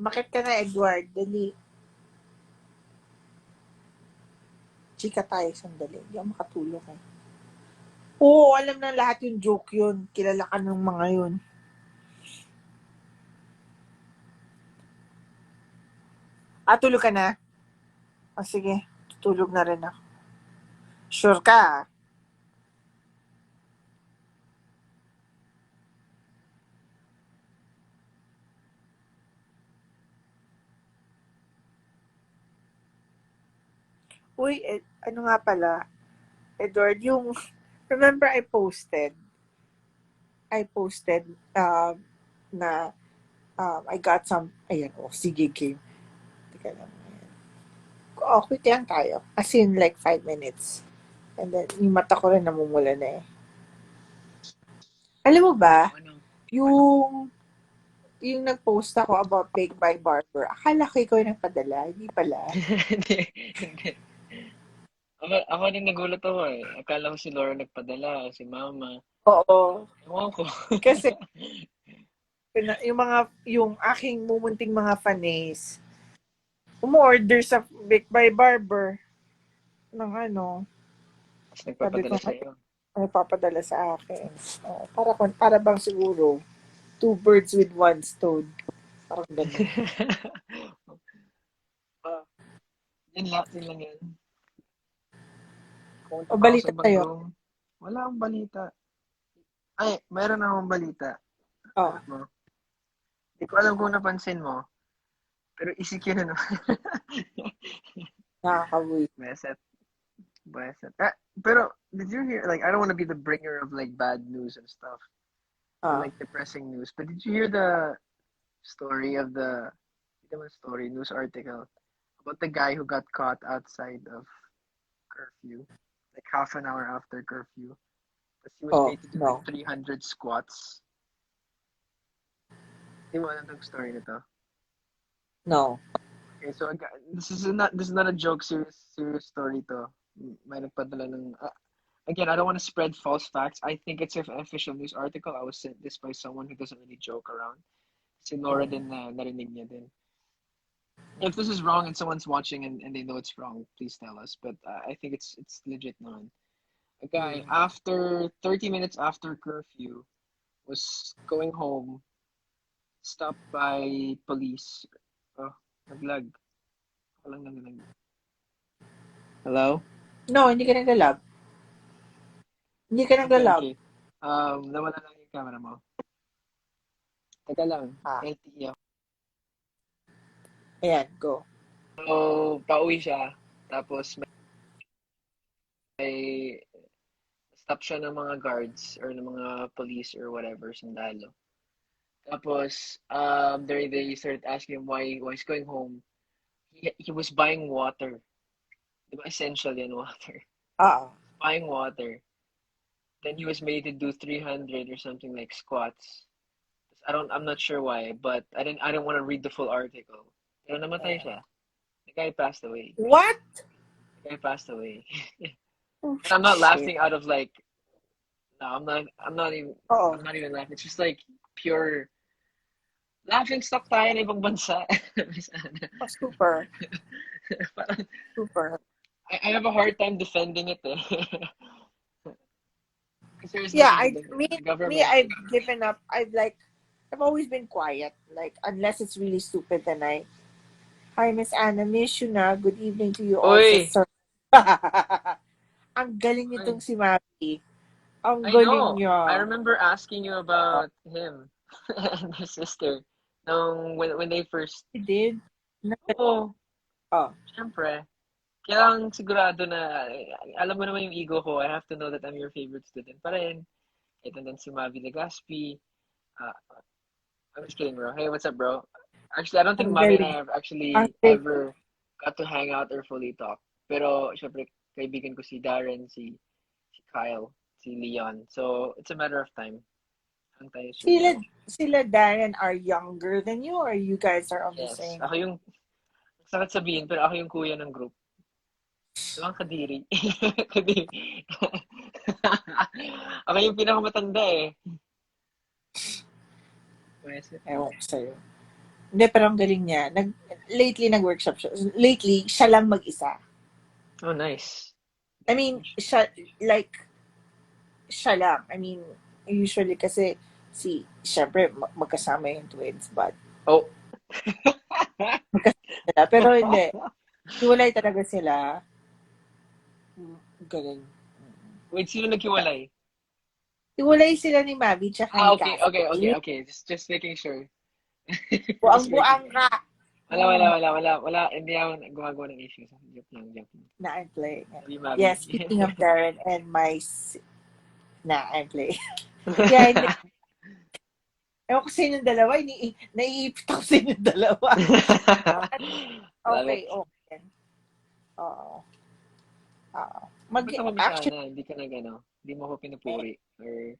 Bakit ka na, Edward? Dali. Chika tayo sandali. Hindi ako makatulog eh. Oo, alam na lahat yung joke yun. Kilala ka ng mga yun. Tulog ka na? Sige, tutulog na rin ako. Sure ka? Uy, ano nga pala, Edward, yung, remember I posted, na, I got some, ayan, sige, game. Teka lang. Quit yan tayo. As in, like, 5 minutes. And then, yung mata ko rin namumula na eh. Alam mo ba, Ano? yung nag-post ako about Bake by Barber, akala ko ikaw yung nagpadala, hindi pala. Hindi. Ako din nagulat ako eh. Akala ko si Laura nagpadala, si Mama. Oo. Ewan ko. Kasi, yung aking mumunting mga fanays, umorder sa Bake by Barber ng ano, Tapos sabi ko, nagpapadala sa'yo. ano papadala sa akin. Para bang siguro, 2 birds with 1 stone. Parang ganun. Yun lang yan. Pumunta O pa ako balita sa tayo. Bagong. Wala akong balita. Ay, meron akong balita. Oh, Alam mo, hindi ko alam kung napansin mo, pero ECQ na naman. nakakabuy. Beset. Beset. Pero, did you hear, like, I don't want to be the bringer of, like, bad news and stuff, or, Ah, like, depressing news, but did you hear the story of news article about the guy who got caught outside of curfew, like half an hour after curfew. Because he was made to do like no. 300 squats. Di mo alam tong story na to? No. Okay, so this is not a joke. Serious story to. May nagpadala ng. Again, I don't want to spread false facts. I think it's an official news article. I was sent this by someone who doesn't really joke around. Si Nora din na narinig niya din. If this is wrong and someone's watching and they know it's wrong, please tell us. But I think it's legit naman. A guy, after 30 minutes after curfew, was going home, stopped by police. Oh, naglag. Walang naglag. Hello? No, hindi ka naglalab. Hindi ka Okay, naglalab. okay. Nawala lang yung camera mo. Teka lang. LTE ako. Ayan, go. So, pauwi siya. Tapos, may stop siya ng mga guards or ng mga police or whatever, sundalo. Tapos, they started asking him why he's going home. He was buying water. Di ba essential yan, water? Buying water. Then he was made to do 300 or something like squats. I'm not sure why, but I didn't want to read the full article. Pero namatay siya. The guy passed away. What? The guy passed away. Oh, And I'm not shit. laughing out of like, no, I'm not even laughing. It's just like pure laughing stock tayo na ibang bansa. Super. Parang, Super. I have a hard time defending it eh. Yeah, The government. I've given up. I've always been quiet. Like, unless it's really stupid, then hi, Miss Anna, miss you na. Good evening to you also, Oy! sir. Ang galing nitong si Mavi. Ang I galing know. I niya. remember asking you about him and his sister nung when they first. He did. Oo, Oh. syempre. Kailangan sigurado na, alam mo naman yung ego ko, I have to know that I'm your favorite student pa rin. Ito din si Mavi Legaspi. Uh, I'm just kidding, bro. Hey, what's up, bro? Actually, I don't think Ang Mavi and I galing. have Ang actually galing. ever got to hang out or fully talk. Pero, syempre, kaibigan ko si Darren, si Kyle, si Leon. So, it's a matter of time. Ang tayo Sila Darren are younger than you, or you guys are on the Yes. same? Ako yung, sakit sabihin, pero ako yung kuya ng group. Walang kadiri. Kadiri. Ako yung pinakamatanda eh. Ewan ko sa'yo. Hindi, pero ang galing niya. Lately, nag-workshop siya. Lately, siya lang mag-isa. Oh, nice. I mean, siya lang. I mean, usually kasi, syempre, magkasama yung twins, but, Oh. pero hindi. Hiwalay talaga sila. Galing. Wait, sino naghiwalay? Hiwalay sila ni Mavi tsaka ni Okay, okay, okay, Kathy. okay. Just making sure. Just making Buang-buang ka. Wala. Hindi ako gumagawa ng issues. Joke lang. Na I'm playing. Sabi, Mavi. Yes, speaking of Darren and I'm playing. Yeah, hindi. Ewan ko sa inyong dalawa, naiipit ako sa inyong dalawa. Love Okay, it. okay. Oo. Oo. Ba't naman Actually, sana? Hindi ka hindi mo ako pinupuri. Or,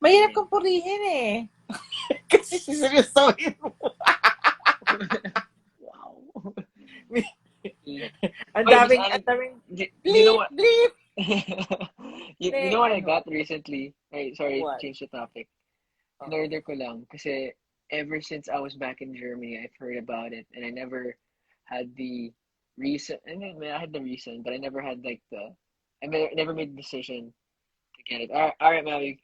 mahirap ano kang purihin eh. Kasi siseryosohin mo. Wow. Ang Wait, daming, Miss ang daming, you know bleep, what? bleep. You know what I Ano? got recently? Sorry, What? change the topic. Oh. In order ko lang. Kasi ever since I was back in Germany, I've heard about it. And I never had the reason. I mean, I had the reason, but I never had like never made the decision to get it. All right, Maui.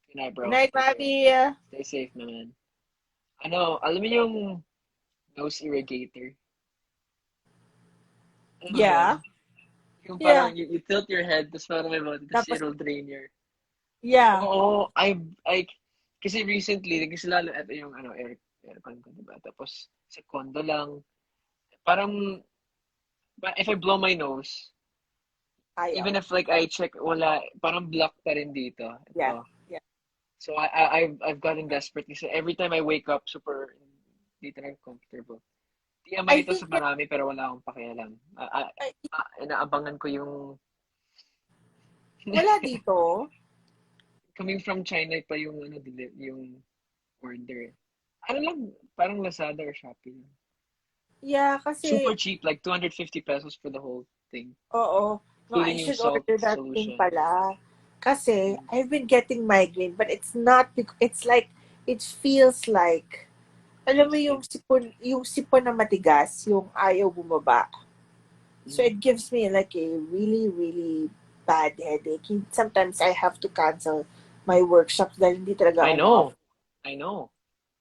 Good night, Good bro. night, Take care. Mavi. Stay safe, my man. Alam mo yung nose irrigator? Ano ba yun? Yeah. Yung Yeah. parang you tilt your head, tapos parang may mga, tapos Tapos, it'll drain your... yeah. Oo, kasi recently, kasi lalo, ito yung aircon ko, diba? Tapos, sa condo lang, parang, if I blow my nose, even Ayaw. if like I check, wala, parang block pa rin dito. Yeah. Ito. Yeah. So, I've gotten desperate kasi every time I wake up, super, dito na comfortable. I TMI ito think sa marami, pero wala akong pakialam. Inaabangan ko yung wala dito. coming from China pa yung yung order. Ano lang, parang Lazada or Shopee. Yeah, Super kasi, cheap, like 250 pesos for the whole thing, oo. No, I including yung should salt order that thing solution. pala. Kasi, I've been getting migraine, but it's not, it's like, it feels like, alam mo yung sipon na matigas, yung ayaw bumaba. So it gives me like a really, really bad headache. Sometimes I have to cancel my workshops dahil hindi talaga I ako maka. know. I know.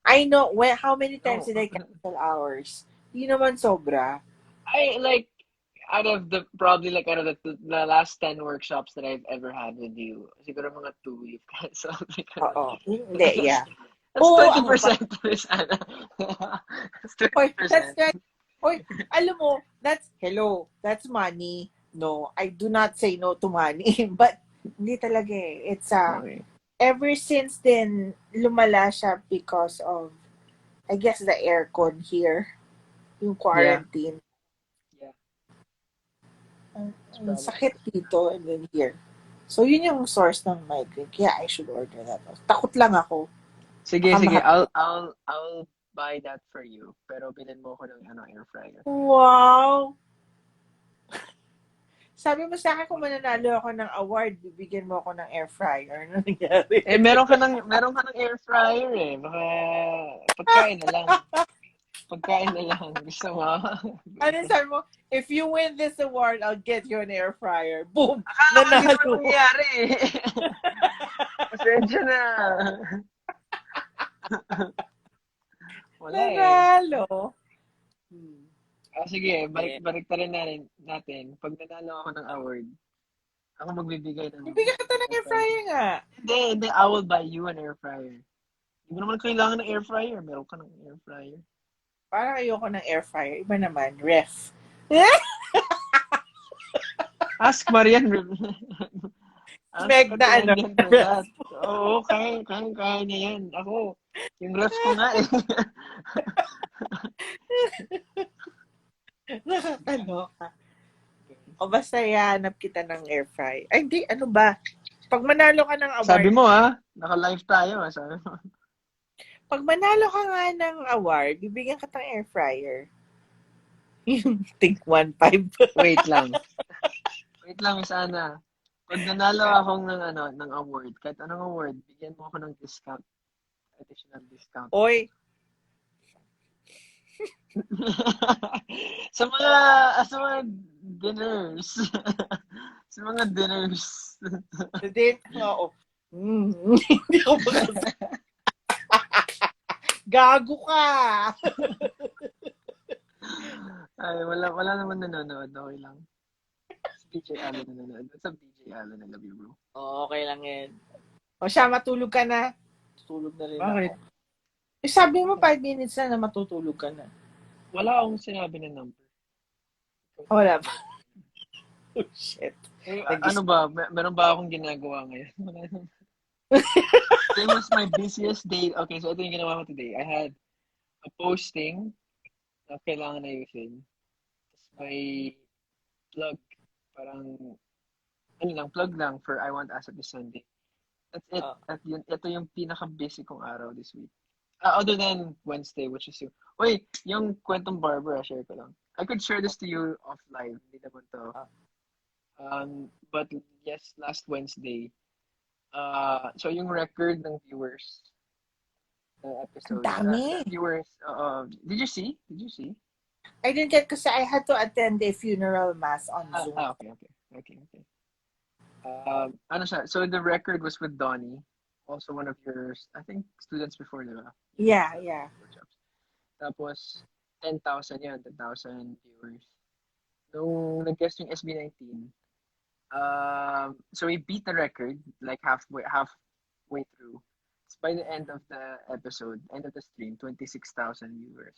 I know, how many times No. did I cancel hours? Di naman sobra. I like out of the last 10 workshops that I've ever had with you, siguro mga 2 you've canceled. Oo. Hindi, yeah. That's Oo, 20%, Miss Anna. That's Hoy, that's 20%. right. Hoy, alam mo, that's money. No, I do not say no to money. But, hindi talaga eh. It's, Okay. ever since then, lumala siya because of, I guess, the aircon here. Yung quarantine. Yeah. Ang sakit dito and then here. So, yun yung source ng migraine. Kaya I should order that. Takot lang ako. Sige. Mahal. I'll buy that for you. Pero bilhin mo ko ng air fryer. Wow! Sabi mo sa akin kung mananalo ako ng award, bibigyan mo ako ng air fryer. Ano nangyari? Meron ka ng air fryer eh. Baka pagkain na lang. Gusto mo? Ano sabi mo? If you win this award, I'll get you an air fryer. Boom! Akala ko hindi naman Nanalo. nangyayari eh. Pasensya na. Wala eh. Nanalo. Sige, balik rin natin. Pag nanalo ako ng award, ako magbibigay ng... Bibigyan kita ng air fryer nga. Hindi. I will buy you an air fryer. Hindi mo naman kailangan ng air fryer. Meron ka ng air fryer. Parang ayoko ng air fryer. Iba naman, ref. Ask Marian. Meg na ano. Oo, kaya niya yan. Ako, yung ref ko nga eh. Nakakaloka. O basta yanap kita ng air fryer. Ay, hindi. Ano ba? Pag manalo ka ng award. Sabi mo naka-live tayo sabi mo. Pag manalo ka nga ng award, bibigyan ka ng air fryer. Yung think 1.5. Wait lang, Miss Ana. Pag nanalo ako ng award, kahit anong award, bigyan mo ako ng discount. Additional discount. Oy, sa mga dinners. Sa mga dinners. Then, oo. Hindi ako makas... Gago ka! Ay, wala naman nanonood. Okay lang. Si PJ Allen nanonood. What's up, PJ Allen? I love you, bro. Okay lang yan. O siya, matulog ka na. Tulog na rin Bakit? ako. Eh, sabi mo 5 minutes na matutulog ka na. Wala akong sinabi na number. Wala ba? Oh, shit. Ano ba? Meron ba akong ginagawa ngayon? Wala naman. Today was my busiest day. Okay, so ito yung ginawa ko today. I had a posting na kailangan ayusin. Tapos may plug. Parang, plug lang for I Want Us at the Sunday. That's it. At yun, ito yung pinaka-busy kong araw this week. Other than Wednesday, which is yung kwentong Barbara, share ko lang. I could share this to you off live. Hindi naman to. But yes, last Wednesday, so yung record ng viewers ng episode. Dami. Viewers, did you see? I didn't get kasi I had to attend a funeral mass on Zoom. Okay. Ano siya? So the record was with Donnie, also one of your, I think, students before, diba? Yeah. Tapos, 10,000 yan, 10,000 viewers. Nung nag-guest yung SB19, so we beat the record, like halfway through. So by the end of the episode, end of the stream, 26,000 viewers.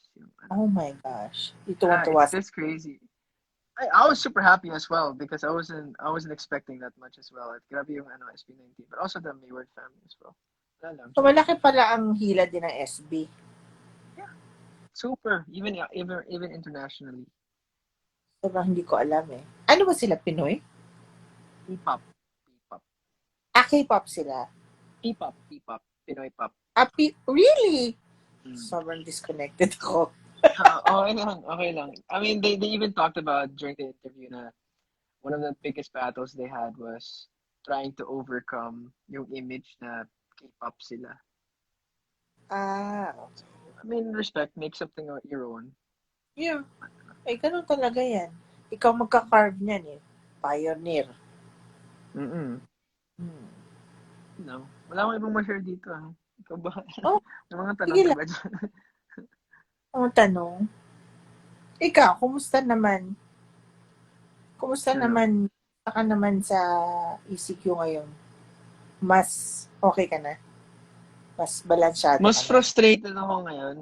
Oh my gosh. Ituwa-tuwa. It's crazy. I was super happy as well because I wasn't expecting that much as well. At grabe yung SB19, but also the Mayward family as well. So malaki pala ang hila din ng SB. Yeah. Super. Even internationally. Sobrang hindi ko alam eh. Ano ba sila, Pinoy? P-pop. K-pop sila? P-pop. Pinoy pop. Really? Sobrang disconnected ako. Okay lang. I mean, they even talked about during the interview na one of the biggest battles they had was trying to overcome yung image na K-pop sila. Okay. I mean, respect, make something your own. Yeah. Ay, ganun talaga yan. Ikaw magka-carve niyan eh. Pioneer. No. Wala akong ibang ma-share dito ah. Ikaw ba? May mga tanong sige ka ba dyan? Ang tanong, ikaw, kumusta naman? Kumusta naman, saka naman sa ECQ ngayon? Mas okay ka na? Mas balansyado Mas ka na? frustrated ako ngayon.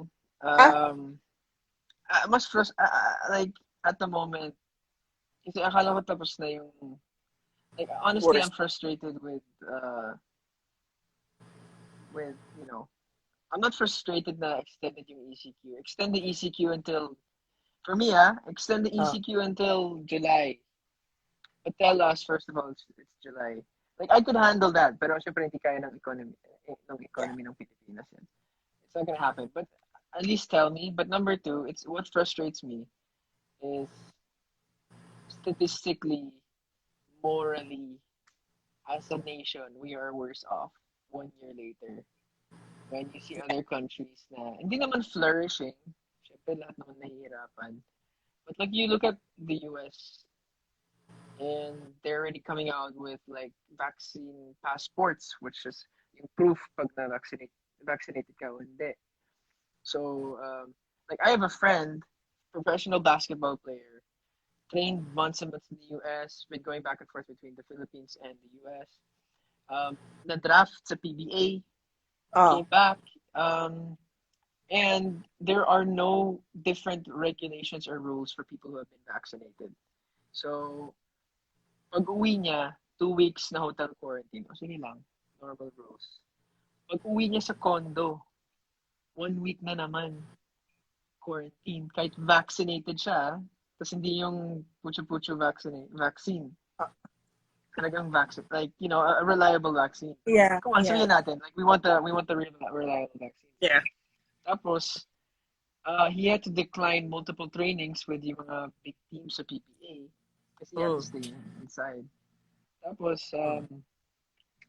Like, at the moment, kasi akala ko tapos na yung, like, honestly, I'm frustrated with, I'm not frustrated na extended yung ECQ. Extend the ECQ until, for me extend the ECQ until July. But tell us, first of all, it's July. Like, I could handle that, pero syempre hindi kaya ng economy ng Pilipinas yan. It's not gonna happen. But at least tell me. But number two, it's what frustrates me is statistically, morally, as a nation, we are worse off 1 year later. When you see other countries na hindi naman flourishing, syempre lahat naman nahihirapan. But like you look at the US, and they're already coming out with like vaccine passports, which is yung proof pag vaccinated ka o hindi. So, like I have a friend, professional basketball player, trained months and months in the US, been going back and forth between the Philippines and the US. Na-draft sa PBA, came back, and there are no different regulations or rules for people who have been vaccinated. So, pag-uwi niya, 2 weeks na hotel quarantine. O sige lang, normal rules. Pag-uwi niya sa condo, 1 week na naman quarantine. Kahit vaccinated siya, tapos hindi yung pucho-pucho vaccine. Talagang vaccine, like, a reliable vaccine. Yeah. Come on, sabihin natin, like, we want the reliable vaccine. Yeah. Tapos, he had to decline multiple trainings with yung mga big teams sa PPA kasi he had to stay inside. Tapos,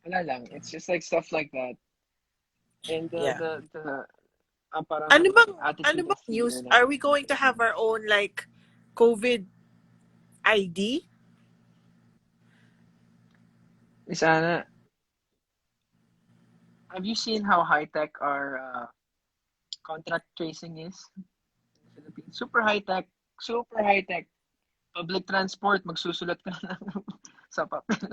wala lang. It's just like stuff like that. And parang Ano bang attitude of fear news? na, Are we going to have our own like COVID ID? sana, have you seen how high-tech our contact tracing is in the Philippines? Super high-tech. Public transport, magsusulat ka na sa papel.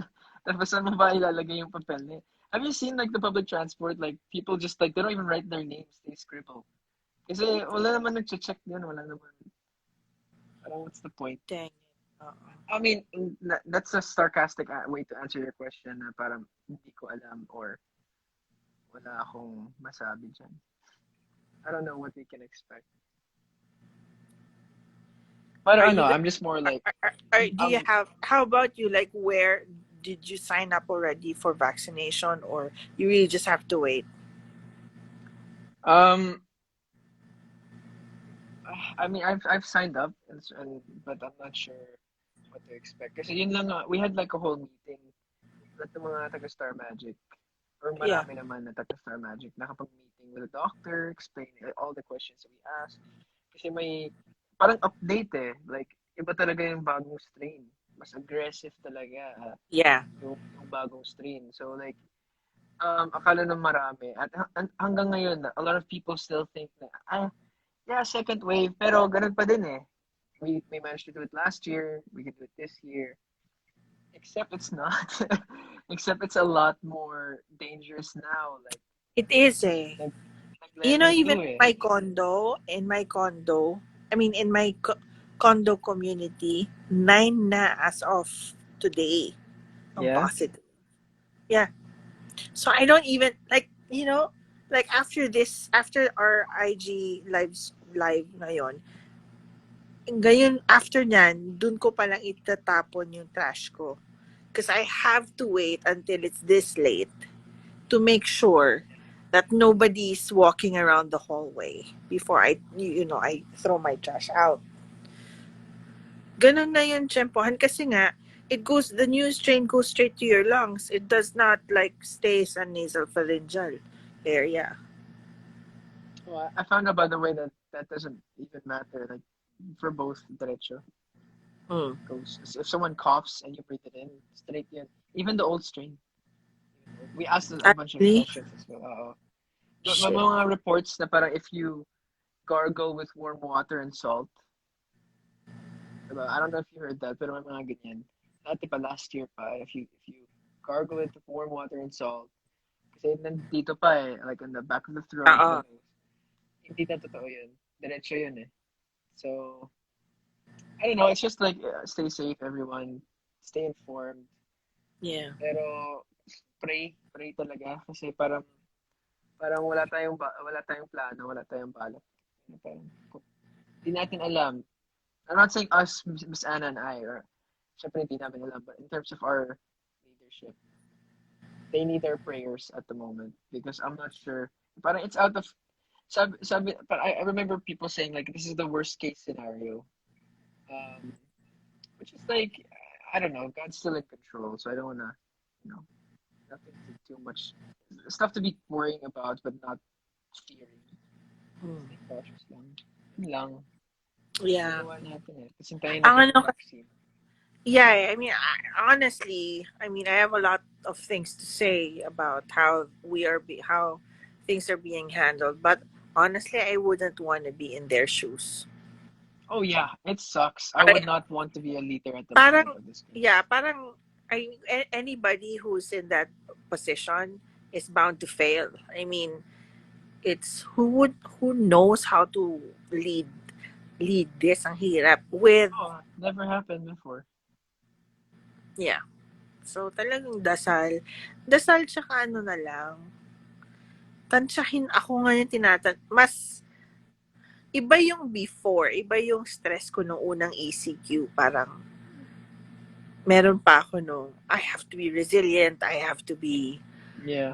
Tapos saan mo ba ilalagay yung papel niya? Have you seen like the public transport? Like people just like, they don't even write their names, they scribble. Kasi wala naman nag-check din, wala naman. Parang what's the point? Dang it. Uh-uh. I mean, that's a sarcastic way to answer your question na parang hindi ko alam or wala akong masabi dyan. I don't know what we can expect. But Are ano, you I'm just more like, do you have, how about you, like where did you sign up already for vaccination, or you really just have to wait? um, I mean, I've signed up, but I'm not sure what to expect. Kasi yun lang, we had like a whole meeting. Lahat ng mga taga Star Magic, or Yeah. marami naman na taga Star Magic, nakapag-meeting with the doctor, explaining all the questions that we asked. Kasi may, parang update eh. Like, iba talaga yung bagong strain. Mas aggressive talaga Yeah. yung bagong strain. So like, akala ng marami. At hanggang ngayon, a lot of people still think na, yeah, second wave, pero ganun pa din eh. We managed to do it last year, we can do it this year. Except it's not. Except it's a lot more dangerous now. Like, It is eh. like, You know, level 2 even eh. in my condo, I mean, in my condo community, 9 na as of today. Ang Yeah? positive. Yeah. So I don't even, like, you know, like after our IG live ngayon, ngayon, after nyan, dun ko palang itatapon yung trash ko. Because I have to wait until it's this late to make sure that nobody's walking around the hallway before I throw my trash out. Ganun na yun, tsempohan. Kasi nga, the new strain goes straight to your lungs. It does not like stay sa nasal pharyngeal area. Oh, I found out by the way that doesn't even matter. Like, for both derecho goes. If someone coughs and you breathe it in, straight yun. Even the old strain. We asked a bunch of Actually, questions as well. May shit. mga reports na parang if you gargle with warm water and salt, diba? I don't know if you heard that, pero may mga ganyan. Dati pa last year pa, if you gargle it with warm water and salt, kasi nandito pa eh, like on the back of the throat, Oo. the nose. Hindi na totoo yun. Diretso yun eh. So, I don't know, it's just like, stay safe everyone, stay informed. Yeah. Pero, pray talaga kasi parang wala tayong plano, wala tayong balak. Parang, hindi natin alam. I'm not saying us, Miss Anna and I, or syempre hindi namin alam, but in terms of our leadership, they need our prayers at the moment because I'm not sure. Parang it's out of, but I remember people saying like this is the worst case scenario, which is like, I don't know, God's still in control, so I don't wanna, you know, nothing too much stuff to be worrying about, but not fearing. Stay cautious lang. Yun lang. Yeah. Ginawa natin eh. Kasi tayo Ang natin ano, vaccine. yeah, I mean, honestly, I mean, I have a lot of things to say about how things are being handled, but honestly, I wouldn't want to be in their shoes. Oh yeah, it sucks. I would I, not want to be a leader at the moment parang, of this case. yeah, parang, anybody who's in that position is bound to fail. I mean, it's who knows how to lead this ang hirap with, Oh, never happened before. yeah. So talagang dasal tsaka ano na lang. Tansyahin ako ngayon mas iba yung before, iba yung stress ko nung unang ACQ, parang meron pa ako nung I have to be resilient, Yeah.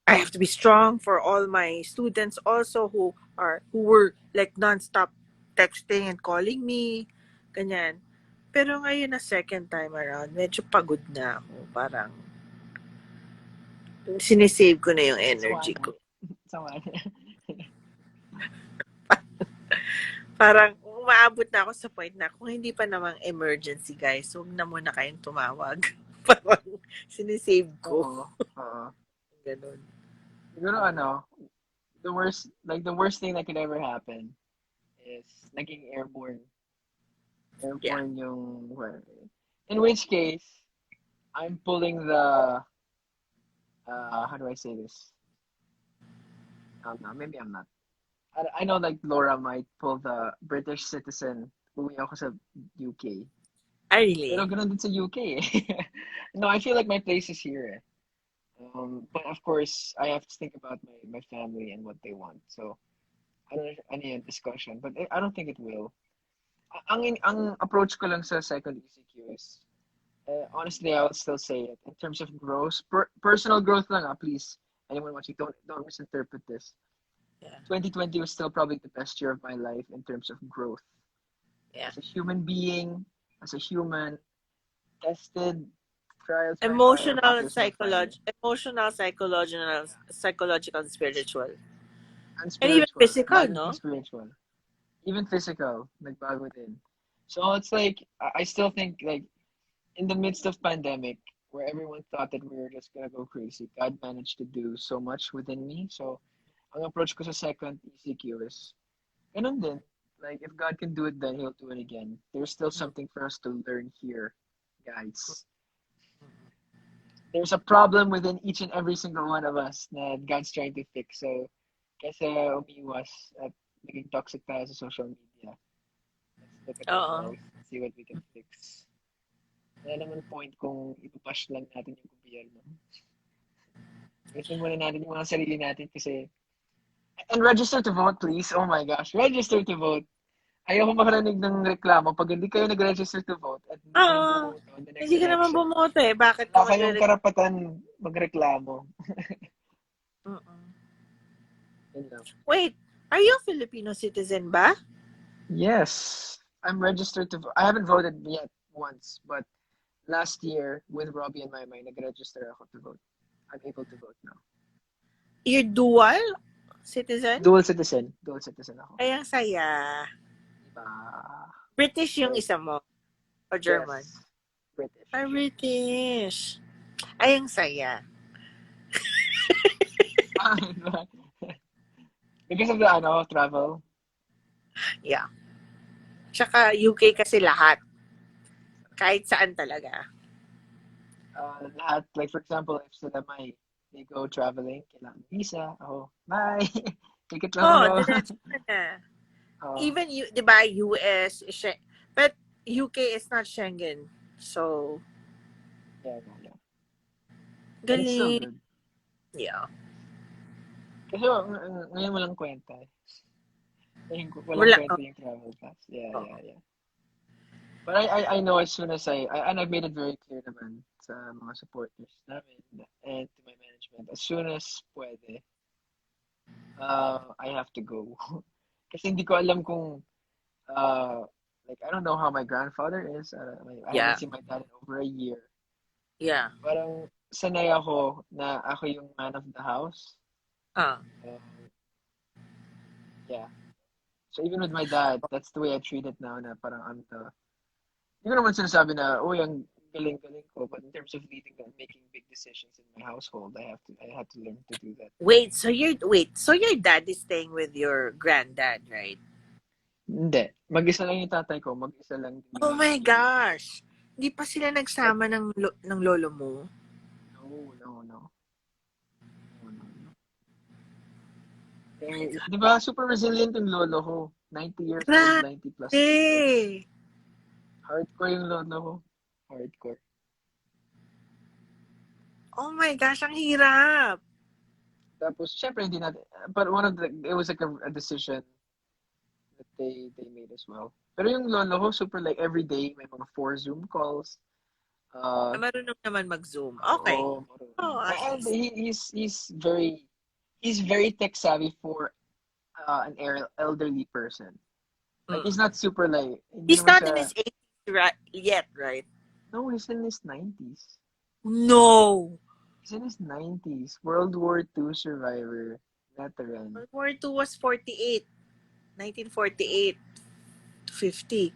I have to be strong for all my students also who were like nonstop texting and calling me, ganyan. Pero ngayon na second time around, medyo pagod na ako. Parang sinisave ko na yung energy ko. Sawa na. Parang umaabot na ako sa point na kung hindi pa namang emergency, guys, huwag na muna kayong tumawag. Parang sinisave ko. Oo. Oo. Ganun. Siguro the worst thing that could ever happen is naging airborne. Yeah. Airborne yung, in which case, I'm pulling the, how do I say this? No, maybe I'm not. I know like Laura might pull the British citizen, uwi ako sa UK. Ah, really? Pero ganun din sa UK eh. No, I feel like my place is here eh. But of course, I have to think about my family and what they want. So, I don't know any discussion, but I don't think it will. Ang approach ko lang sa second ECQ is, honestly, I would still say it in terms of growth, personal growth lang please. Anyone watching, don't misinterpret this. Yeah. 2020 was still probably the best year of my life in terms of growth. Yeah. As a human being, as a human, tested, trials by fire, Emotional, baptism by fire, psychological, spiritual. and And even spiritual. physical, Lalo no? yung spiritual. Even physical, nagbago din. So it's like, I still think like, in the midst of pandemic, where everyone thought that we were just gonna go crazy, God managed to do so much within me. So, ang approach ko sa second ECQ is, ganun din. Like, if God can do it then, He'll do it again. There's still something for us to learn here, guys. There's a problem within each and every single one of us na God's trying to fix. So, kesa umiwas at naging toxic tayo sa social media, let's look at ourselves and see what we can fix. Wala naman point kung ipapash lang natin yung gobyerno. Gusto muna natin yung mga sarili natin kasi. And register to vote, please. Oh my gosh. Register to vote. Ayoko makarinig ng reklamo pag hindi kayo nag-register to vote at hindi kayo bumoto in the next Hindi ka naman election. bumoto eh. Bakit Wala kayong karapatan magreklamo. Wait, are you a Filipino citizen ba? Yes. I'm registered to vote. I haven't voted yet once, but last year with Robbie and Maymay, nag-register ako to vote. I'm able to vote now. You're dual citizen? Dual citizen. Dual citizen ako. Ay, ang saya. Diba? British yung isa mo? O German? Yes. British. Ay, British. Ay, ang saya. Because of the travel? Yeah. Tsaka UK kasi lahat. Kahit saan talaga. Lahat. Like for example, if sila they go traveling, kailangan visa. Oh, bye! Ticket lang ako. Even, di ba, US, but UK is not Schengen. So, yeah. galing. It's so good. Yeah. Kasi ngayon walang kwenta. Walang kwenta yung travel pass. Yeah. But I know as soon as and I've made it very clear naman sa mga supporters namin and to my management, as soon as pwede, I have to go. Kasi hindi ko alam kung, like, I don't know how my grandfather is. I haven't seen my dad in over a year. Yeah. Parang sanay ako na ako yung man of the house. Yeah. So even with my dad, that's the way I treat it now na parang I'm the, hindi ko naman sinasabi na, ang galing-galing ko, but in terms of leading and making big decisions in my household, I had to learn to do that. So your dad is staying with your granddad, right? Hindi. Mag-isa lang yung tatay ko, mag-isa lang. Oh my gosh! Hindi pa sila nagsama ng lolo mo? No. Di ba, super resilient yung lolo ko. 90 years old, 90 plus. Hardcore yung lolo ko. Hardcore. Oh my gosh, ang hirap. Tapos, syempre, hindi natin, but it was like a decision that they made as well. Pero yung lolo ko, super like every day, may mga 4 Zoom calls. Marunong naman mag-Zoom. Okay. And he's very tech savvy for an elderly person. Like, he's not super like... He's not in his 80s yet, right? No, he's in his 90s. No! He's in his 90s. World War II survivor. Veteran. World War II was 48. 1948. 50.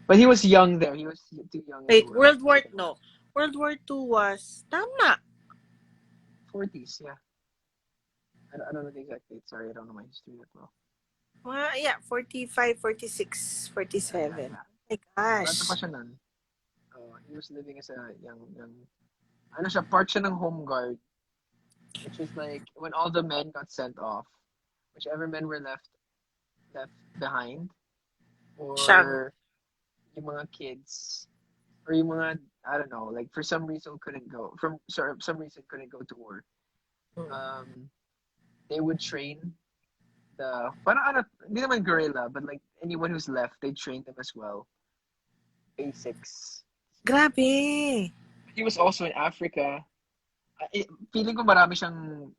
But he was young there. He was too young in the Wait, world. No. World War II was, tama. 40s, yeah. I don't know the exact date. Sorry, I don't know my history that well. Yeah, 45, 46, Yeah, 47. yeah. My Bata pa gosh. siya nun. He was living as a young, ano siya, part siya ng home guard, which is like when all the men got sent off, whichever men were left behind, Siyang, or yung mga kids, or yung mga, I don't know, like for some reason couldn't go, some reason couldn't go to war. Um, they would train parang ano, hindi naman guerrilla, but like anyone who's left, they train them as well. Basics. grabe. He was also in Africa. Feeling ko marami siyang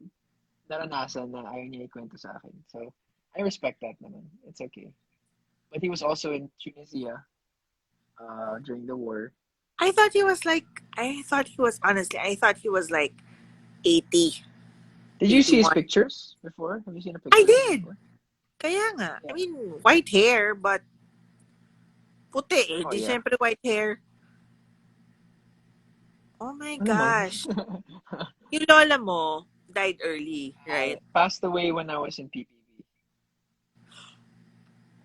naranasan na ayaw niya ikwento sa akin. So, I respect that naman. It's okay. But he was also in Tunisia during the war. I thought he was honestly, I thought he was like 80, Did you see his 81. pictures before? Have you seen a I picture of him did. before? Kaya nga. Yeah. I mean, white hair, but puti eh. Oh, Di yeah. syempre white hair. Oh my Ano naman? gosh. Yung lola mo died early, right? Passed away when I was in PPB.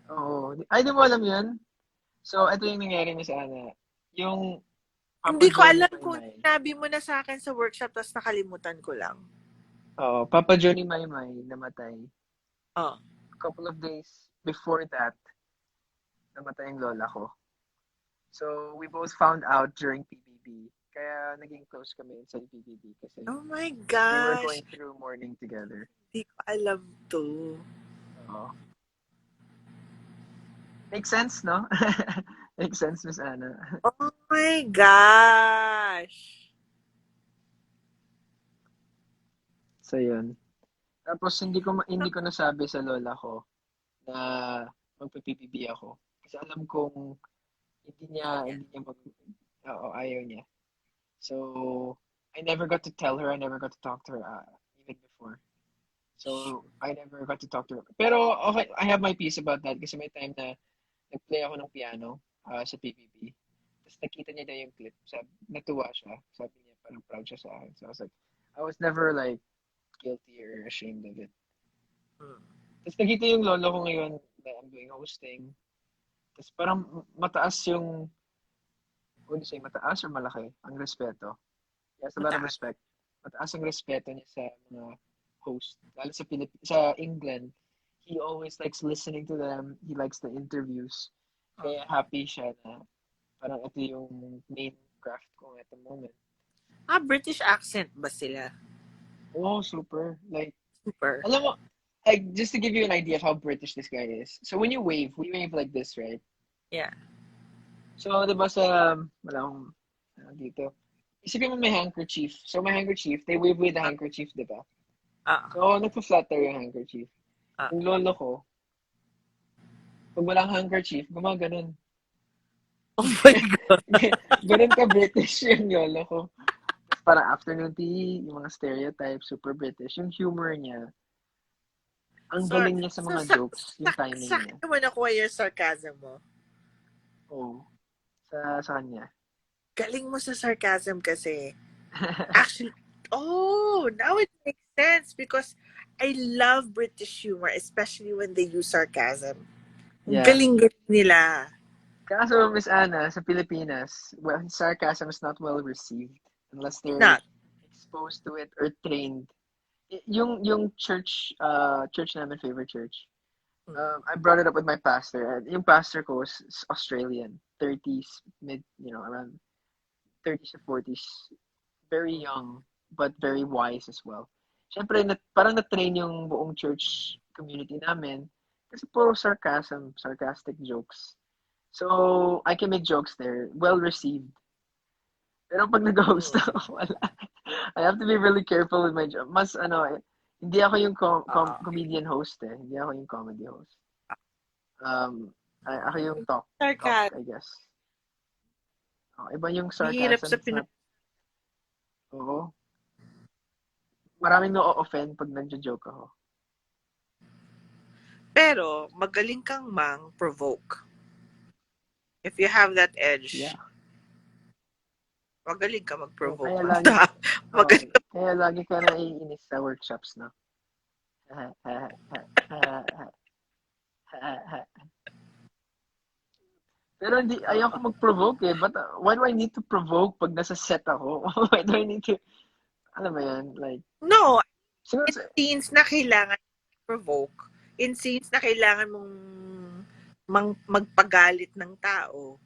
Oh, ay, di mo alam yun? So, ito yung nangyari na sa Ana. Yung Papa Hindi ko Johnny alam kung Maymay. sinabi mo na sa akin sa workshop tapos nakalimutan ko lang. Oh, Papa Johnny Maymay namatay. Oh. A couple of days before that, namatay yung lola ko. So, we both found out during PBB. Kaya naging close kami inside PBB kasi Oh my we were gosh. going through mourning together. Hindi ko alam to. Oo. Makes sense, no? Makes sense, Miss Anna. Oh my gosh. So, yun. Tapos, hindi ko nasabi sa lola ko na magpa-PBB ako. Kasi alam kong hindi niya ayaw niya. So, I never got to tell her. I never got to talk to her even before. So, I never got to talk to her. Pero, okay, I have my peace about that kasi may time na nag-play ako ng piano sa PBB. Tapos nakita niya na yung clip. Natuwa siya. Sabi niya, parang proud siya sa akin. So, I was never like guilty or ashamed of it. Tapos nakita yung lolo ko ngayon na I'm doing hosting. Tapos parang mataas yung, what do you say, mataas or malaki ang respeto. He has a lot of respect. Mataas ang respeto niya sa mga host. Lalo sa England, he always likes listening to them. He likes the interviews. Kaya happy siya na parang ito yung main craft ko at the moment. British accent ba sila? Oh, super. Like, Super. alam mo, like, just to give you an idea of how British this guy is. So when you wave, we wave like this, right? Yeah. So, diba wala akong, dito. Isipin mo may handkerchief. So, may handkerchief, they wave with the handkerchief, diba? So, nagpa-flutter yung handkerchief. Yung lolo ko, pag walang handkerchief, gumaganon. Oh my God. Ganun ka British yung lolo ko. Parang afternoon tea, yung mga stereotypes, super British. Yung humor niya, ang galing niya sa mga jokes, yung timing niya. Saan mo nakuha yung sarcasm mo? Oo. Sa kanya. Galing mo sa sarcasm kasi. Actually, now it makes sense because I love British humor, especially when they use sarcasm. Yeah. Galing-galing nila. Kaso, Miss Anna, sa Pilipinas, sarcasm is not well received unless they're exposed to it or trained. Yung church namin, favorite church, I brought it up with my pastor. Yung pastor ko is Australian, 30s, around 30s to 40s. Very young, but very wise as well. Siyempre, parang na-train yung buong church community namin kasi puro sarcastic jokes. So, I can make jokes there. Well received. Pero pag nag-host ako, wala. I have to be really careful with my joke. Hindi ako yung comedian host eh. Hindi ako yung comedy host. Ako yung talk, I guess. Iba yung Hirap sa sarcasm. Oo. Maraming no-offend pag nagjo-joke ako. Pero, magaling kang mang-provoke. If you have that edge, Yeah. magaling ka Oh, mag-provoke ng tao. oh, Magaling. kaya lagi ka naiinis sa workshops, no? Pero hindi, ayoko mag-provoke eh. But why do I need to provoke pag nasa set ako? Why do I need to, alam mo yan, like, No, siguro, in scenes na kailangan provoke, in scenes na kailangan mong magpagalit ng tao,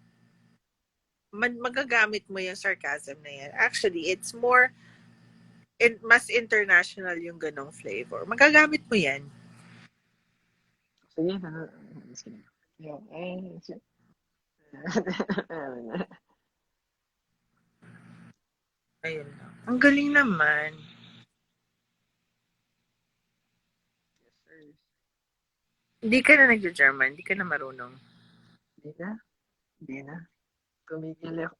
magagamit mo yung sarcasm na yan. Actually, it's more, mas international yung ganong flavor. Magagamit mo yan. sige, just kidding. Yeah, Ayun lang. Ang galing naman. yes, sir. Hindi ka na nag-German, hindi ka na marunong. Hindi na, hindi na.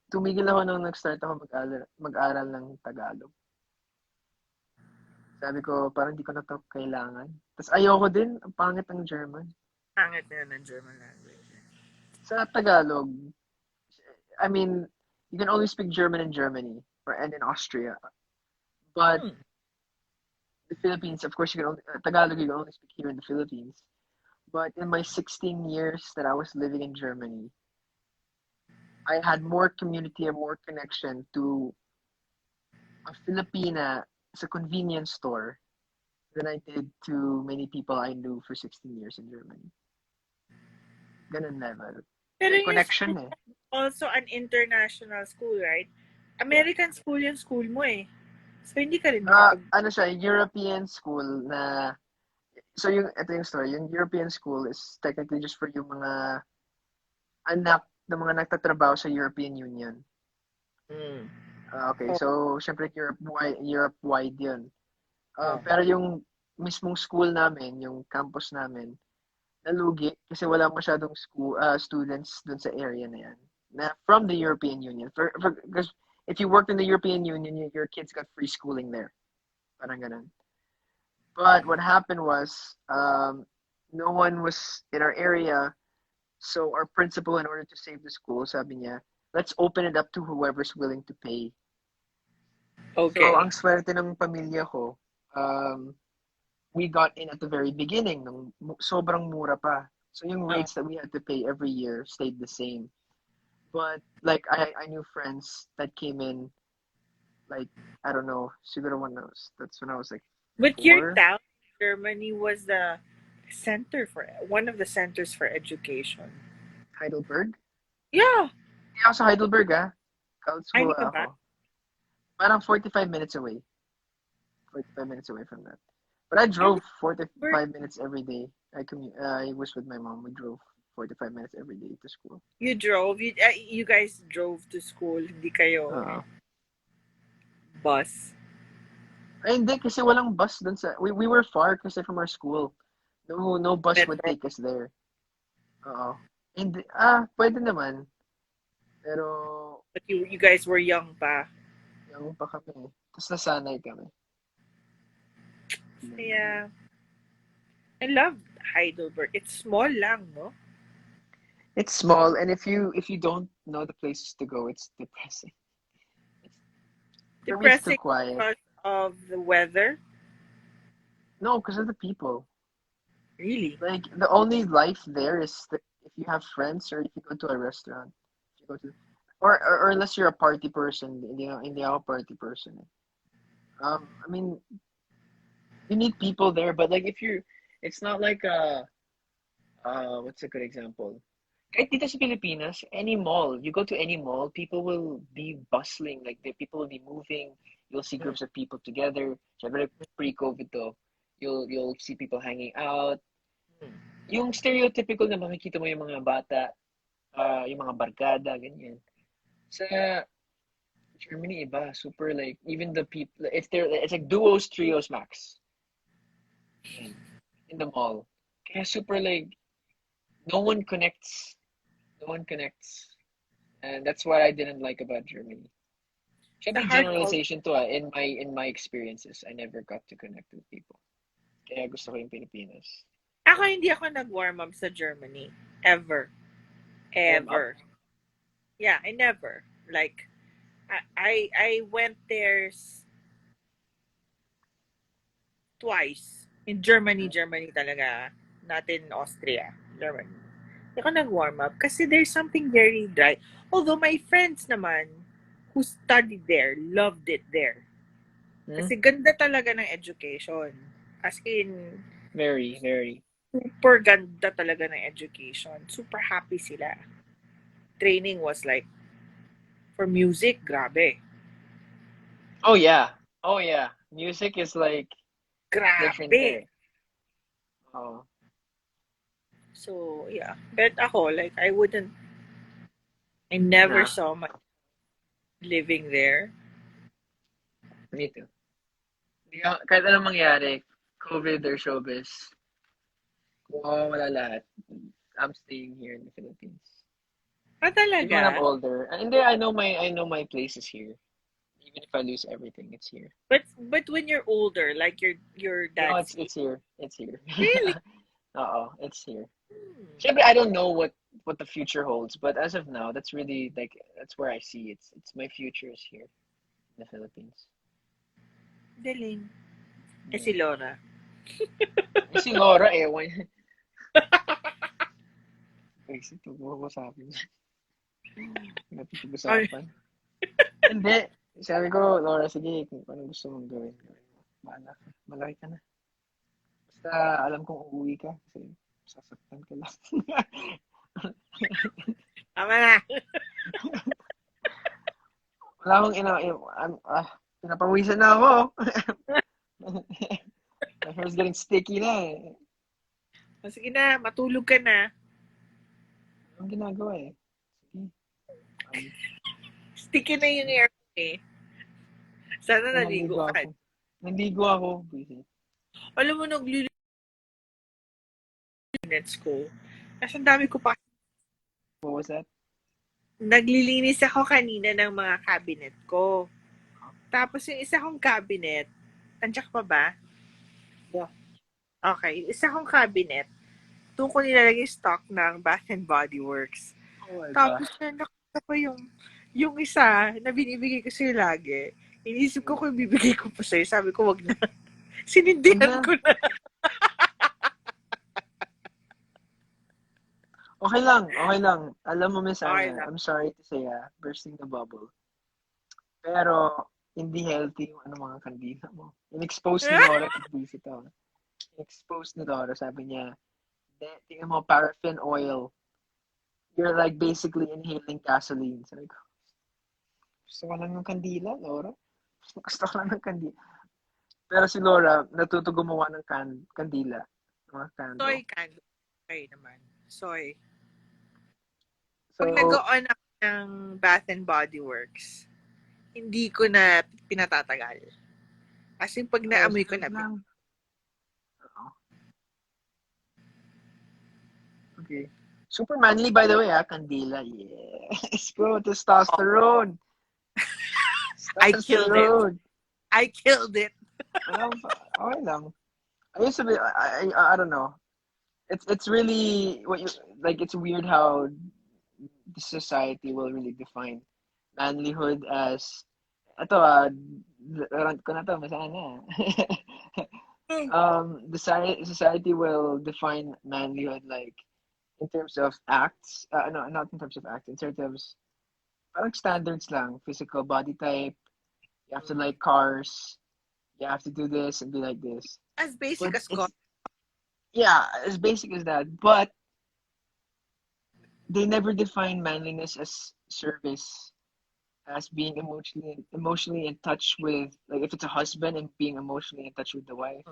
Tumigil ako nung nag-start ako mag-aral ng Tagalog. Sabi ko, parang hindi ko na to kailangan. Tapos ayoko din, ang pangit ng German. Pangit na ng German language. Sa Tagalog, I mean, you can only speak German in Germany and in Austria. But the Philippines, of course, Tagalog you can only speak here in the Philippines. But in my 16 years that I was living in Germany, I had more community and more connection to a Filipina sa convenience store than I did to many people I knew for 16 years in Germany. Ganun level. Pero May yung connection school, eh. also an international school, right? American school yung school mo eh. So, hindi ka rin Ano siya, European school na, so ito yung story, yung European school is technically just for yung mga anak ng mga nagtatrabaho sa European Union. Okay, so syempre Europe-wide yun. Pero yung mismong school namin, yung campus namin, nalugi kasi wala masyadong students dun sa area na yan. Na from the European Union. Because if you worked in the European Union, your kids got free schooling there. Parang ganun. But what happened was, no one was in our area. So our principal, in order to save the school, sabi niya, let's open it up to whoever's willing to pay. Okay. So ang swerte ng pamilya ko, we got in at the very beginning, nung sobrang mura pa. So yung rates that we had to pay every year stayed the same. But like I knew friends that came in, like I don't know, siguro that's when I was like. But 4. your town, Germany, was the center for one of the centers for education. Heidelberg? Yeah. Hindi ako sa Heidelberg Karlsruhe Ano ba? ako. Parang 45 minutes away. 45 minutes away from that. But I drove 45 minutes every day. I was with my mom. We drove 45 minutes every day to school. You drove? You guys drove to school? Hindi kayo bus? Ay, hindi. Kasi walang bus dun sa... We were far kasi from our school. No bus would take us there. Oo. Hindi. Pwede naman. Pero... But you guys were young pa. Young pa kami. Tapos nasanay kami. Yeah. I love Heidelberg. It's small lang, no? It's small, and if you don't know the places to go, it's depressing. For me, it's too Depressing quiet. because of the weather? No, because of the people. Really? Like the only life there is if you have friends or if you go to a restaurant. If you go to, or unless you're a party person, hindi ako party person. I mean, you need people there, but like it's not like what's a good example? Kahit dito sa Pilipinas, any mall, you go to any mall, people will be bustling, like the people will be moving. You'll see groups of people together. Syempre, pre-COVID to, you'll see people hanging out. Yung stereotypical na makikita mo yung mga bata, yung mga barkada, ganyan. Sa Germany, iba, super like, even the people, it's like duos, trios, max. In the mall. Kaya super like, no one connects. And that's what I didn't like about Germany. Siyempre, generalization to in my experiences, I never got to connect with people. Kaya gusto ko yung Pilipinas. Ako hindi ako nag-warm up sa Germany. Ever. Yeah, I never. Like, I went there twice. In Germany talaga. Not in Austria. Germany. Hindi ako nag-warm up kasi there's something very dry. Although my friends naman who studied there loved it there. Hmm? Kasi ganda talaga ng education. As in, Very, very. super ganda talaga ng education. Super happy sila. Training was like, for music, grabe. Oh yeah. Oh yeah. Music is like different Grabe. there. Oh, So, yeah. But ako, like, I never nah. saw my living there. Me too. Kahit anong mangyari, COVID or showbiz, kung wala lahat, I'm staying here in the Philippines. Ah, Even when I'm talaga? older. And there I know my place is here. Even if I lose everything, it's here. But when you're older, like your No, dad's age, it's here. It's here. really? It's here. Hmm. Siyempre, I don't know what the future holds, but as of now, that's really like that's where I see it's my future is here in the Philippines. Galing. Eh si Yeah. Laura. Eh, si Laura, ewan. Ay, ito ko sa akin. Ay, Napipag-usapan. Hindi. Sabi ko, Laura, sige, kung ano gusto mong gawin, gawin mo. Bahala ka. Malaki ka na. Basta alam kong uuwi ka kasi sasaktan ka lang. tama na. Wala akong pinapawisan na ako. My hair's getting sticky na eh. O, sige na, matulog ka na. Anong ginagawa eh? Sige. Um, Sticky na yung hair ko eh. Sana naligo naligo ka. ako. Naligo ako. Busy. Alam mo, naglilinis ko. Kasi ang dami ko pa. What was that? Naglilinis ako kanina ng mga cabinet ko. Tapos yung isa kong cabinet, nandiyan ka pa ba? Yeah. Okay, yung isa kong cabinet, doon ko nilalagay stock ng Bath and Body Works. Oh my Tapos gosh. na nakita ko yung isa na binibigay ko sa'yo lagi. Inisip ko kung bibigay ko pa sa'yo. Sabi ko, wag na. Wag Sinindihan na. ko na. Okay lang. Okay lang. Alam mo, Miss Okay Anna, lang. I'm sorry to say, bursting the bubble. Pero, hindi healthy yung mga kandila mo. In-expose ni Laura, visit ako. In-expose ni Laura, sabi niya, tingnan mo, paraffin oil. You're like basically inhaling gasoline. Sabi ko, gusto ko lang ng kandila, Laura. Gusto ko lang ng kandila. Pero si Laura, natuto gumawa ng kandila. Mga Soy candle. candle. Okay naman. Soy. Pag So, nag-on ako ng Bath and Body Works, hindi ko na pinatatagal. As in, pag naamoy ko straight na, lang. Okay. Super manly, by the way, kandila. Yes, bro. Testosterone. I killed it. Testosterone. I killed it. Okay lang. I used to be, I don't know. It's really what you like. It's weird how the society will really define manlyhood as ito rant ko na to masana. The society will define manlyhood like in terms of acts. No, not in terms of acts. In terms of parang standards lang, physical body type. You have to like cars. You have to do this and be like this. As basic But as it's coffee. yeah, as basic as that. But they never define manliness as service, as being emotionally in touch with like if it's a husband and being emotionally in touch with the wife,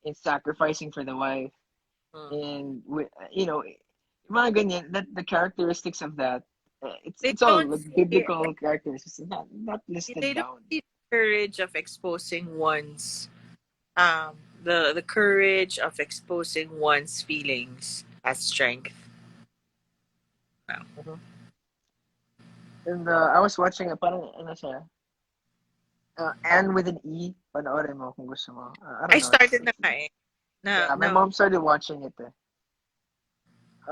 and sacrificing for the wife, and with yung mga ganyan, that the characteristics of that, They it's all don't like see, biblical characteristics. It's not listed they don't down. see the courage of exposing one's the courage of exposing one's feelings as strength. Mhm. And I was watching parang ano siya, Anne with an E. Panoorin mo kung gusto mo. I I don't know. started na nga eh. Yeah, my Na mom started watching it.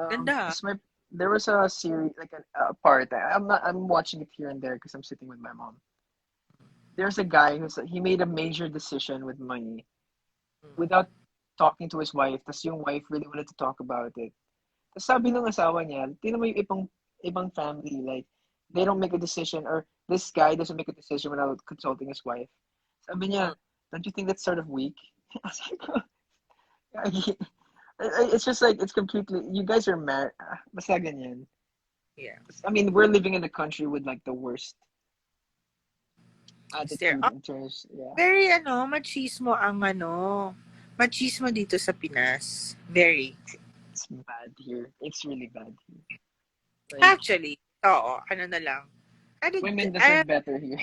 ganda. Because there was a series like a part. I'm watching it here and there because I'm sitting with my mom. There's a guy he made a major decision with money without talking to his wife. Tas yung wife really wanted to talk about it. Tas sabi ng asawa niya, tingnan mo yung ibang family, like they don't make a decision, or this guy doesn't make a decision without consulting his wife. Sabi Mm. niya, don't you think that's sort of weak? I was like, it's just like it's completely. You guys are married. Basta ganyan. Yeah. I mean, we're living in the country with like the worst Is there? attitude Oh, in terms. Yeah, very machismo machismo dito sa Pinas. Very. it's bad here. It's really bad here. Like Actually, oo, na lang. I did, women I, deserve better here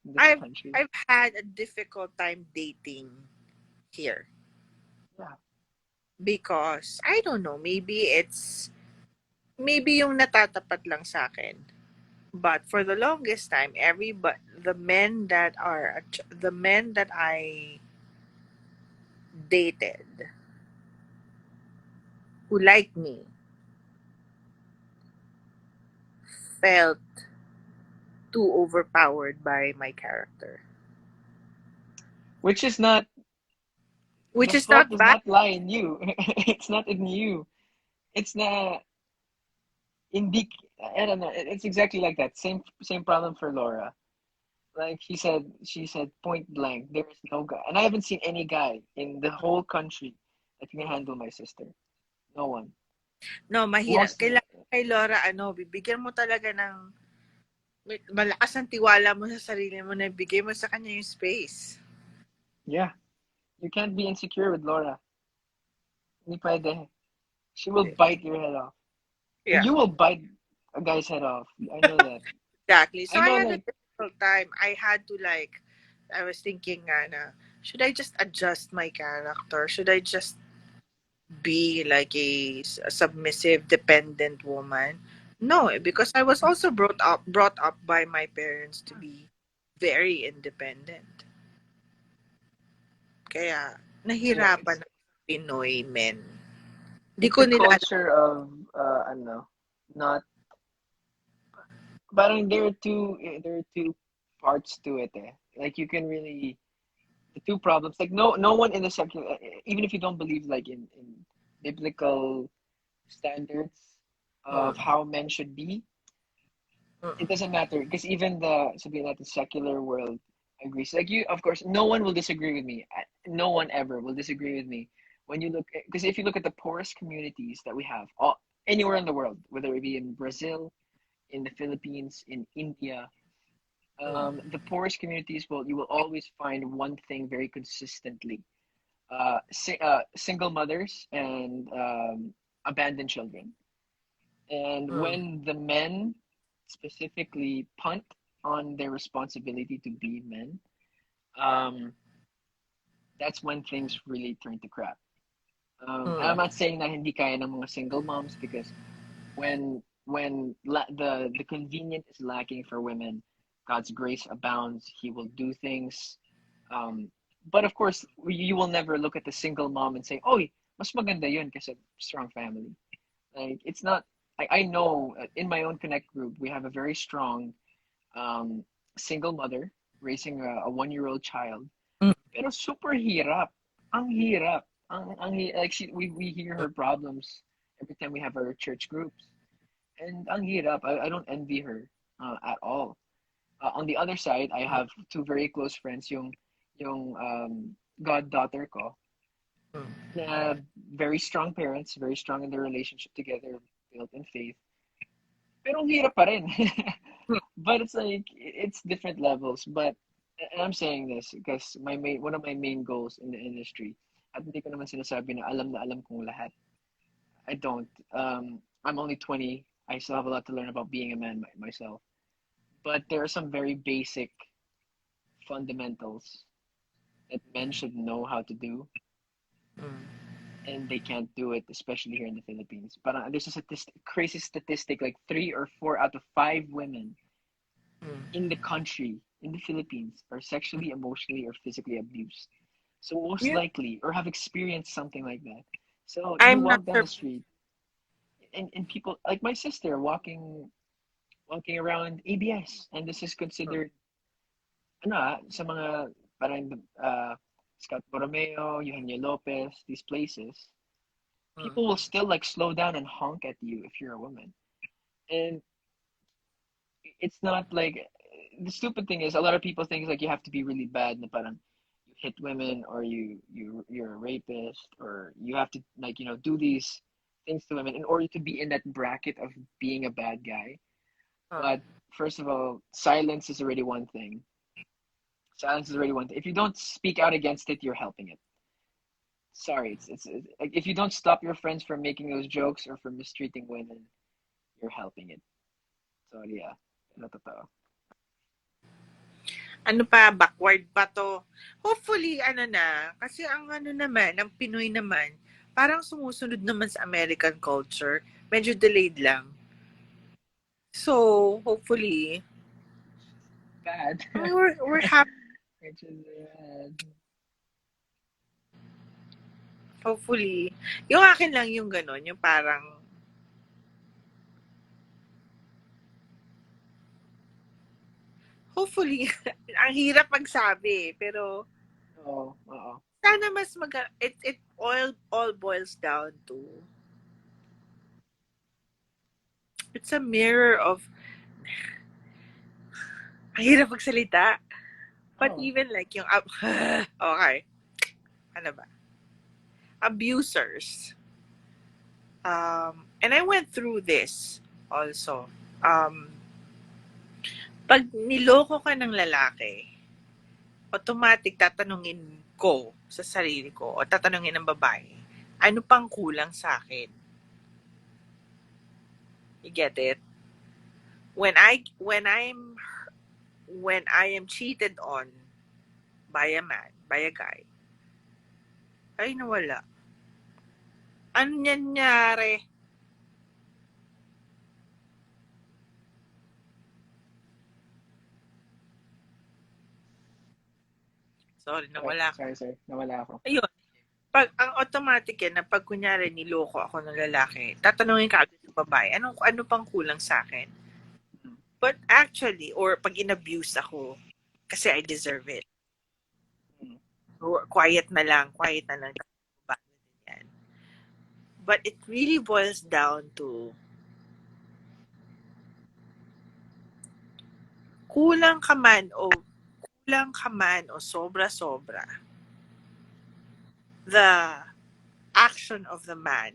in this I've, country. I've had a difficult time dating here Yeah. because I don't know, maybe yung natatapat lang sa akin. But for the longest time, the men that I dated who liked me felt too overpowered by my character, Which is not, which the is fault not does bad. not lie in you. It's not in you. It's not in the, I don't know. It's exactly like that. Same problem for Laura. Like she said point blank, there is no guy, and I haven't seen any guy in the whole country that can handle my sister. No one. No, mahirap. Most, Kailangan kay Laura, bibigyan mo talaga ng malakas ang tiwala mo sa sarili mo na ibigay mo sa kanya yung space. yeah, you can't be insecure with Laura. Hindi pwede. She will bite your head off. Yeah, You will bite a guy's head off. I know that. exactly. So I I know, had a like, difficult time. I was thinking na, should I just adjust my character? Should I just be like a submissive, dependent woman? No, because I was also brought up by my parents to be very independent. Kaya yeah, nahirapan ang Pinoy men. Di it's ko a nila alam. culture of, I don't know, not, but I mean, there are two parts to it. Like you can really, the two problems. Like no one in the secular, even if you don't believe like in biblical standards of Mm, how men should be, it mm, doesn't matter because even the sabihin natin secular world agrees. Like you, of course, no one will disagree with me. No one ever will disagree with me when you look, because if you look at the poorest communities that we have anywhere in the world, whether it be in Brazil, in the Philippines, in India, mm, the poorest communities will you will always find one thing very consistently: single mothers and abandoned children. And mm, when the men specifically punt on their responsibility to be men, um, that's when things really turn to crap. I'm mm. not saying na hindi kaya ng mga single moms, because the convenient is lacking for women, God's grace abounds. He will do things. Um, but of course, you will never look at the single mom and say, "Oh, mas maganda yun kasi strong family." Like it's not. I know in my own connect group we have a very strong um, single mother raising a 1-year-old child. Mm. Pero super hirap. Ang hirap. Like we hear her problems every time we have our church groups. And ang hirap. I don't envy her at all. On the other side, I have two very close friends, yung goddaughter ko, Mm. na very strong parents, very strong in their relationship together, built in faith. Pero ang hirap pa rin. But it's like it's different levels. But and I'm saying this because one of my main goals in the industry, at hindi ko naman sinasabi na alam kong lahat. I don't. I'm only 20. I still have a lot to learn about being a man myself. But there are some very basic fundamentals that men should know how to do, Mm. and they can't do it, especially here in the Philippines. But there's a crazy statistic, like 3 or 4 out of 5 women Mm. in the country, in the Philippines, are sexually, emotionally, or physically abused. So most Yeah. likely, or have experienced something like that. So you I'm not walk down the sur- street. and people like my sister walking around ABS, and this is considered sa mga parang Scott Borromeo, Eugenio Lopez, these places, Mm. people will still like slow down and honk at you if you're a woman. And it's not like the stupid thing is a lot of people think like you have to be really bad na parang you hit women or you're a rapist or you have to like do these things to women in order to be in that bracket of being a bad guy. Mm. But first of all, silence is already one thing. Silence is already one thing. If you don't speak out against it, you're helping it. Sorry, it's like if you don't stop your friends from making those jokes or from mistreating women, you're helping it. So yeah, ano totoo. Ano pa, backward pa to. Hopefully, ano na, kasi ang ano naman, ang Pinoy naman, parang sumusunod naman sa American culture. Medyo delayed lang. So, hopefully, Bad. I mean, we're happy. Which is bad. Hopefully. Yung akin lang yung gano'n, yung parang, hopefully, ang hirap magsabi, pero Oo. sana mas it all boils down to it's a mirror of ang hirap magsalita. But Oo. even like yung okay, ano ba? Abusers. And I went through this also. Pag niloko ka ng lalaki, automatic tatanungin ko sa sarili ko o tatanungin ng babae, ano pang kulang sa akin? You get it? When I am cheated on by a man, by a guy, ay nawala. Ano nangyari? Sorry, nawala ka. Sorry. Nawala ako. Ayun. Pag ang automatic yan na pag kunyari niloko ako ng lalaki, tatanungin ka agad sa babae, ano pang kulang sa akin? But actually, or pag inabuse ako, kasi I deserve it. Quiet na lang. Yan. But it really boils down to kulang ka man o sobra-sobra. The action of the man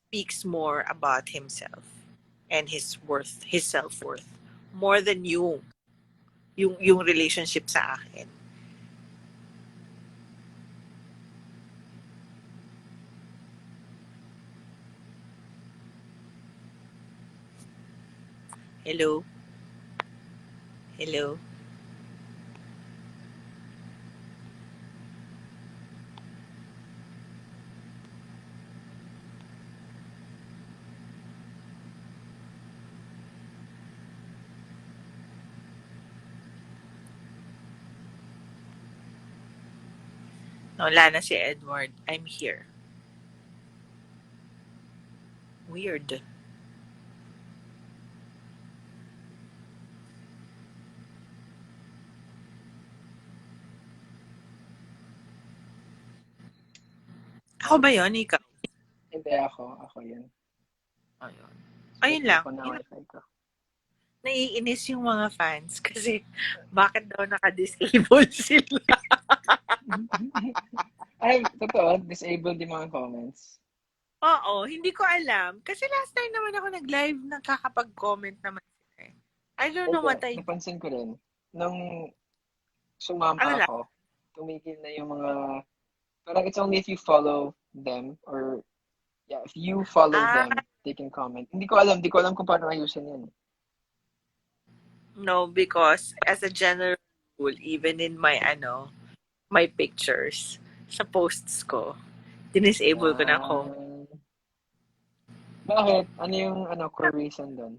speaks more about himself and his self-worth, more than yung relationship sa akin. Hello? Hello? Wala na si Edward. I'm here. Weird. Ako ba yun? Ikaw? Hindi ako yun. Ayun. Ayun lang. Ako na wifi ko. Naiinis yung mga fans kasi bakit daw naka-disable sila? Ay, totoo. Disabled yung mga comments. Oo, hindi ko alam. Kasi last time naman ako nag-live, nakakapag-comment naman sila eh. I don't know what I... Napansin ko rin. Nung sumama Ano lang? ako, tumigil na yung mga... Parang it's only if you follow them or if you follow them, they can comment. Hindi ko alam kung paano ayusin yan. No, because as a general rule, even in my my pictures, sa posts ko, dinisable ko na comment. Bakit? Ano yung core reason doon?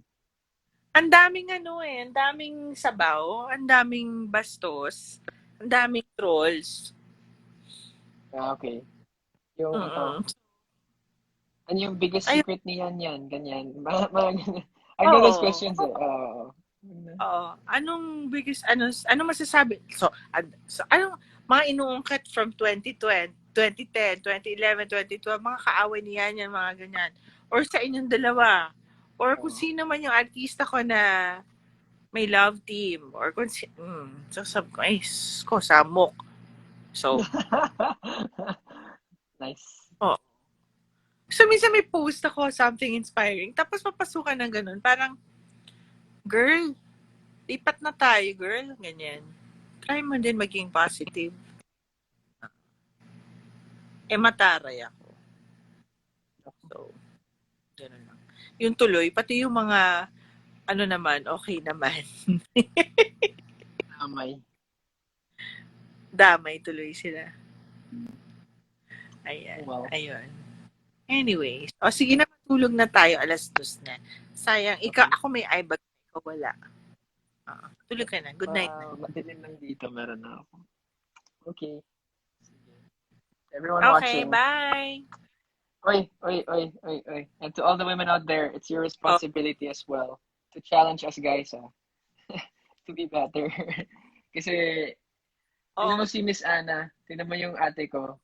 Ang daming ang daming sabaw, ang daming bastos, ang daming trolls. Okay. Yung Ano yung biggest Ayun, secret ni yan, ganyan. Mga ganyan. I know those oo. questions eh. Oo. Oo. Anong biggest, ano masasabi? So anong mga inuungkat from 2020, 2010, 2011, 2012, mga kaaway niya yan, mga ganyan. Or sa inyong dalawa. Or kung Oo. sino man yung artista ko na may love team. Or kung so sabi ko, ay, ko, samok. So, Nice. oh. So, minsan may post ako, something inspiring. Tapos papasukan ng ganun. Parang, girl, lipat na tayo, girl. Ganyan. Try mo din maging positive. Mataray ako. So, gano'n lang. Yung tuloy, pati yung mga, ano naman, okay naman. Amay. Damay tuloy sila. Ayan. Wow. Ayun. Anyways. O, sige na, matulog na tayo. 2:00 na. Sayang. Okay. Ako may eye bag. Ikaw wala. Tulog ka na. Good night na. Madilim lang dito, meron na ako. Okay. Everyone Okay, watching. bye! Oy. And to all the women out there, it's your responsibility as well to challenge us guys, to be better. Kasi, tingnan mo si Miss Anna, tingnan mo yung ate ko.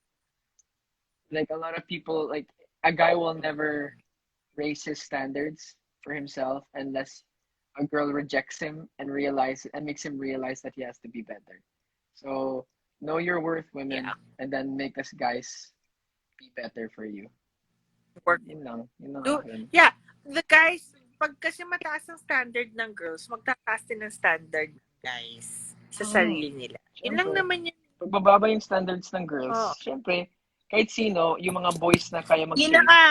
Like, a lot of people, like, a guy will never raise his standards for himself unless a girl rejects him and makes him realize that he has to be better. So, know your worth, women, Yeah. and then make us guys be better for you. Work. Yun lang akin. Yeah, the guys, pag kasi mataas ang standard ng girls, magtataas din ang standard ng guys sa sarili nila. Yun lang Syempre, naman yun. pag bababa yung standards ng girls, Oh. syempre, kahit sino, yung mga boys na kaya Yun na mag-save, ka!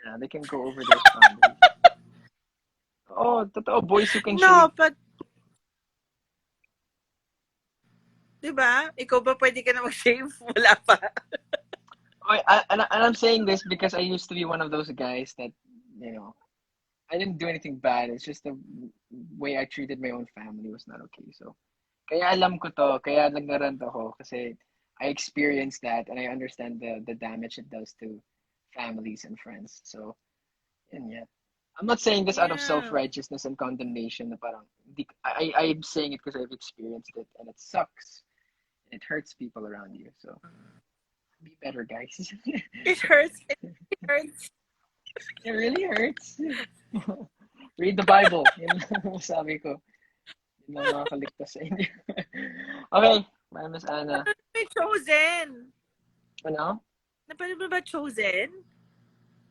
yeah, they can go over their standards. Oh, totoo, boys who can No, shave. but diba? Ikaw ba pwede ka na mag-shave? Wala pa. And I'm saying this because I used to be one of those guys that, I didn't do anything bad. It's just the way I treated my own family was not okay. So, kaya alam ko to, kaya nag-rant ako kasi I experienced that and I understand the damage it does to families and friends. So, yun yeah. I'm not saying this out of self-righteousness and condemnation na parang, I'm saying it because I've experienced it and it sucks. It hurts people around you. So, be better, guys. It hurts. It hurts. It really hurts. Read the Bible. Yun lang sabi ko. Yun lang makakaligtas sa inyo. Okay. Bye, Miss Anna. May Chosen. Ano? Napanood mo ba Chosen?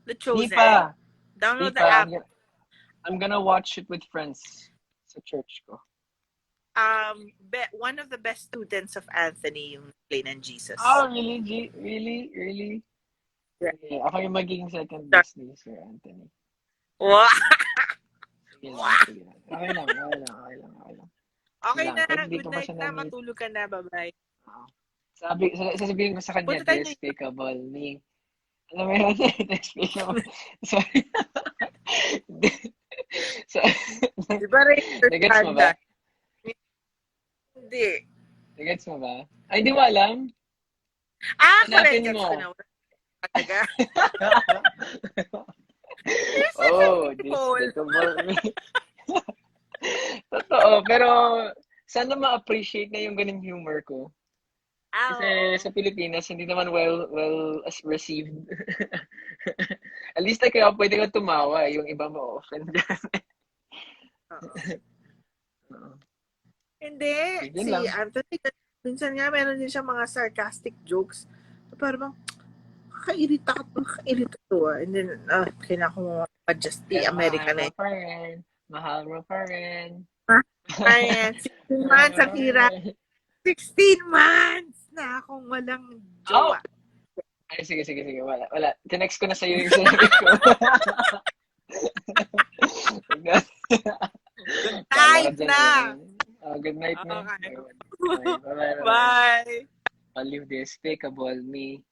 The Chosen? Di pa. Download the app. I'm gonna watch it with friends sa church ko. One of the best students of Anthony, yung play ng Jesus. Oh, really? Really? Yeah. Okay. Ako yung magiging second best ni Sir Anthony. Wow! Sige lang. Okay lang. Okay Lang. na. Kahit hindi Good ko pa night siya na. na-meet. Matulog ka na. Bye-bye. Sasabihin ko sa kanya, Punta tayo na- despicable me. Alam mo yun? Despicable. Sorry. So, Di ba rin? nagets mo ba? Hindi. Nagets mo ba? Ay, di mo alam? Correct. Hanapin mo. Gets ko na. Talaga. Oh, despicable me. Totoo, pero sana ma-appreciate na yung ganung humor ko. Kasi sa Pilipinas, hindi naman well received. At least kaya pwede ka tumawa, yung iba ma-offend. Hindi. Yun Si lang. Anthony, minsan nga meron din siya mga sarcastic jokes. Parang, kakairita to. And then, kailangan ko adjust the American na. Mahal mo pa rin. Ayan, 16 months, Akira. 16 months na akong walang jowa. Ay, sige. Wala. Tinext ko na sa'yo yung sinabi ko. Night na! Good night na. Okay. Bye. Bye! I'll leave despicable me.